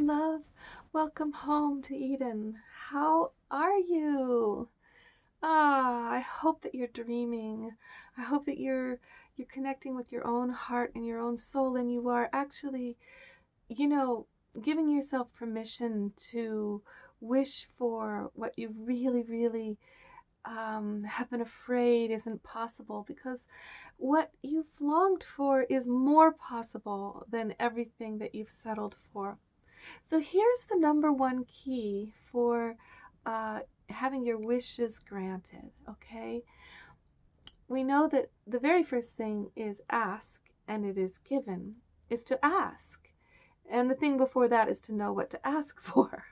love. Welcome home to Eden. How are you? I hope that you're dreaming. I hope that you're connecting with your own heart and your own soul, and you are actually, you know, giving yourself permission to wish for what you really have been afraid isn't possible, because what you've longed for is more possible than everything that you've settled for. So here's the number one key for having your wishes granted, okay? We know that the very first thing is ask and it is given, is to ask. And the thing before that is to know what to ask for.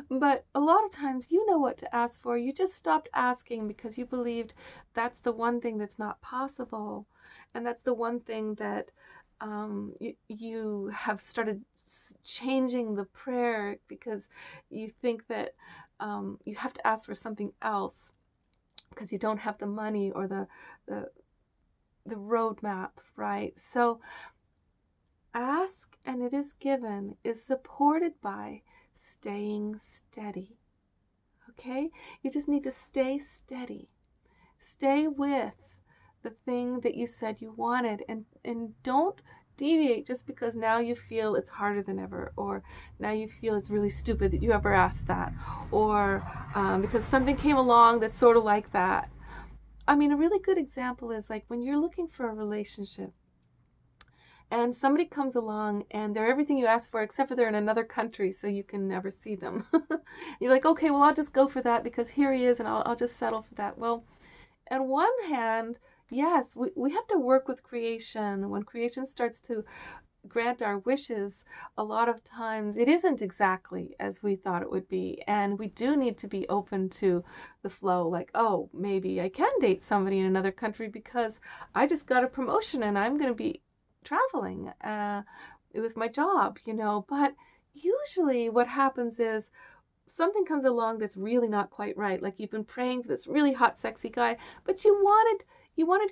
But a lot of times you know what to ask for. You just stopped asking because you believed that's the one thing that's not possible. And that's the one thing that you have started changing the prayer because you think that you have to ask for something else because you don't have the money or the, the roadmap, right? So ask and it is given is supported by staying steady. Okay? You just need to stay steady. Stay with the thing that you said you wanted, and don't deviate just because now you feel it's harder than ever, or now you feel it's really stupid that you ever asked that, or because something came along that's sort of like that. I mean, a really good example is like when you're looking for a relationship and somebody comes along and they're everything you asked for except for they're in another country so you can never see them. You're like, okay, well, I'll just go for that because here he is and I'll just settle for that. Well, on one hand, yes, we have to work with creation. When creation starts to grant our wishes, a lot of times it isn't exactly as we thought it would be. And we do need to be open to the flow, like, oh, maybe I can date somebody in another country because I just got a promotion and I'm going to be traveling with my job, you know. But usually what happens is something comes along that's really not quite right. Like you've been praying for this really hot, sexy guy, but you wanted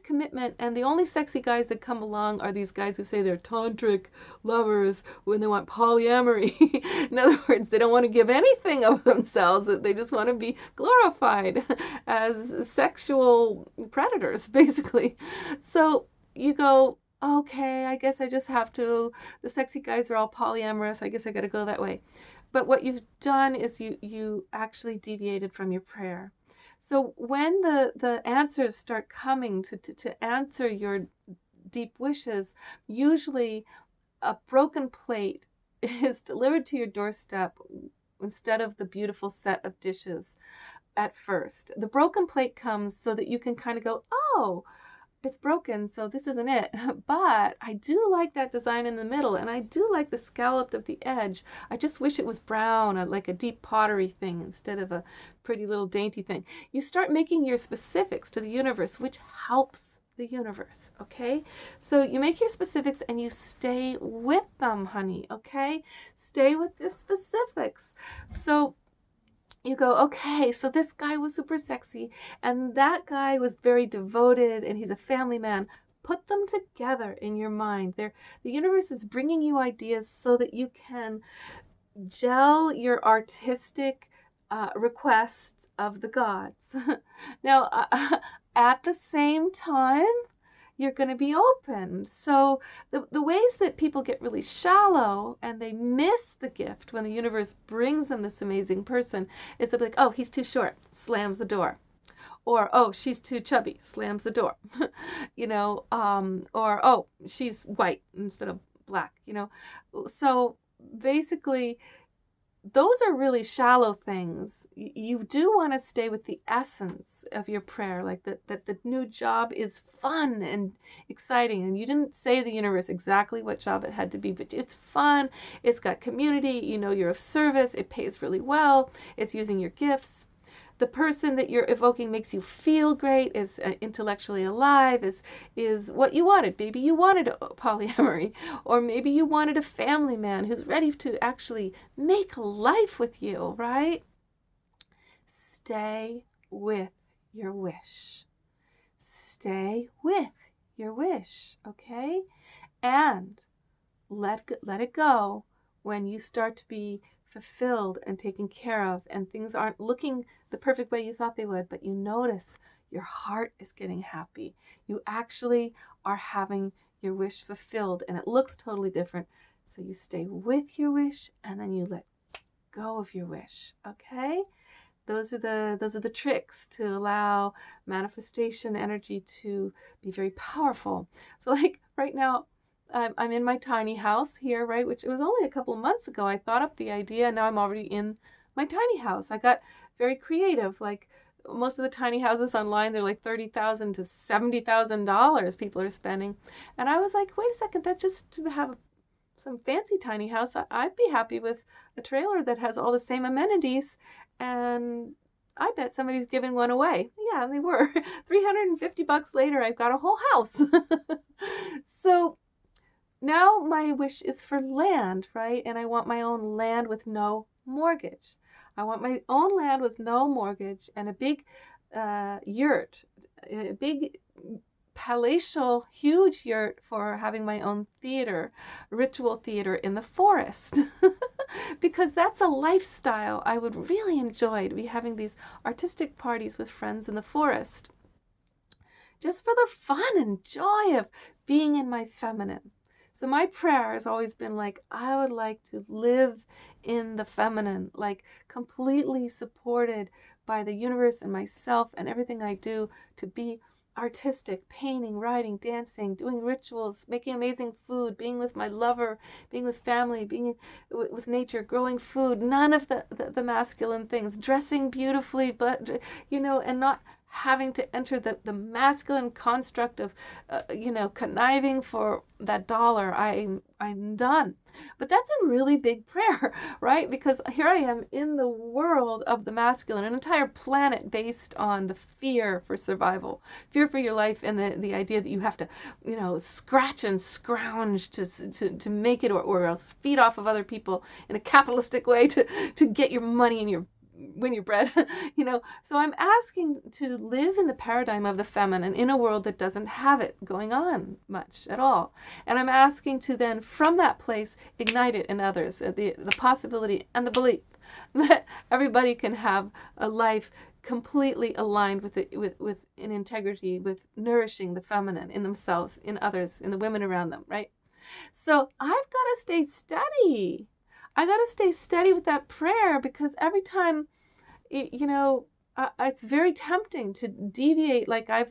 commitment, and the only sexy guys that come along are these guys who say they're tantric lovers when they want polyamory. In other words, they don't want to give anything of themselves. They just want to be glorified as sexual predators, basically. So you go, okay, I guess I just have to. The sexy guys are all polyamorous. I guess I got to go that way. But what you've done is you actually deviated from your prayer. So when the answers start coming to answer your deep wishes, usually a broken plate is delivered to your doorstep instead of the beautiful set of dishes at first. The broken plate comes so that you can kind of go, oh, it's broken, so this isn't it. But I do like that design in the middle, and I do like the scallop of the edge. I just wish it was brown, like a deep pottery thing instead of a pretty little dainty thing. You start making your specifics to the universe, which helps the universe, okay? So you make your specifics and you stay with them, honey, okay? Stay with the specifics. So you go, okay, so this guy was super sexy and that guy was very devoted and he's a family man. Put them together in your mind. The universe is bringing you ideas so that you can gel your artistic requests of the gods. Now, at the same time, you're going to be open. So the ways that people get really shallow and they miss the gift when the universe brings them this amazing person is they're like, oh, he's too short, slams the door. Or, oh, she's too chubby, slams the door. Or, oh, she's white instead of black, So basically, those are really shallow things. You do want to stay with the essence of your prayer, like that the new job is fun and exciting. And you didn't say to the universe exactly what job it had to be, but it's fun. It's got community. You're of service. It pays really well. It's using your gifts. The person that you're evoking makes you feel great, is intellectually alive, is what you wanted. Maybe you wanted polyamory, or maybe you wanted a family man who's ready to actually make life with you, right? Stay with your wish. Stay with your wish, okay? And let it go when you start to be fulfilled and taken care of, and things aren't looking the perfect way you thought they would, but you notice your heart is getting happy. You actually are having your wish fulfilled, and it looks totally different. So you stay with your wish, and then you let go of your wish. Okay? Those are the tricks to allow manifestation energy to be very powerful. So like right now, I'm in my tiny house here, right? Which it was only a couple of months ago I thought up the idea. Now I'm already in my tiny house. I got very creative. Like most of the tiny houses online, they're like $30,000 to $70,000 people are spending, and I was like, wait a second, that's just to have some fancy tiny house. I'd be happy with a trailer that has all the same amenities, and I bet somebody's giving one away. Yeah, they were. $350 later, I've got a whole house. So now my wish is for land, right? And I want my own land with no mortgage. I want my own land with no mortgage and a big yurt, a big palatial, huge yurt for having my own theater, ritual theater in the forest. Because that's a lifestyle I would really enjoy, to be having these artistic parties with friends in the forest. Just for the fun and joy of being in my feminine. So my prayer has always been like, I would like to live in the feminine, like completely supported by the universe and myself and everything I do, to be artistic, painting, writing, dancing, doing rituals, making amazing food, being with my lover, being with family, being with nature, growing food, none of the masculine things, dressing beautifully, but, and not having to enter the masculine construct of, conniving for that dollar. I'm done. But that's a really big prayer, right? Because here I am in the world of the masculine, an entire planet based on the fear for survival, fear for your life, and the idea that you have to, scratch and scrounge to make it, or else feed off of other people in a capitalistic way to get your money and win your bread. So I'm asking to live in the paradigm of the feminine in a world that doesn't have it going on much at all. And I'm asking to then, from that place, ignite it in others, the possibility and the belief that everybody can have a life completely aligned with in integrity, with nourishing the feminine in themselves, in others, in the women around them, right? So I've got to stay steady. I got to stay steady with that prayer, because every time, it's very tempting to deviate. Like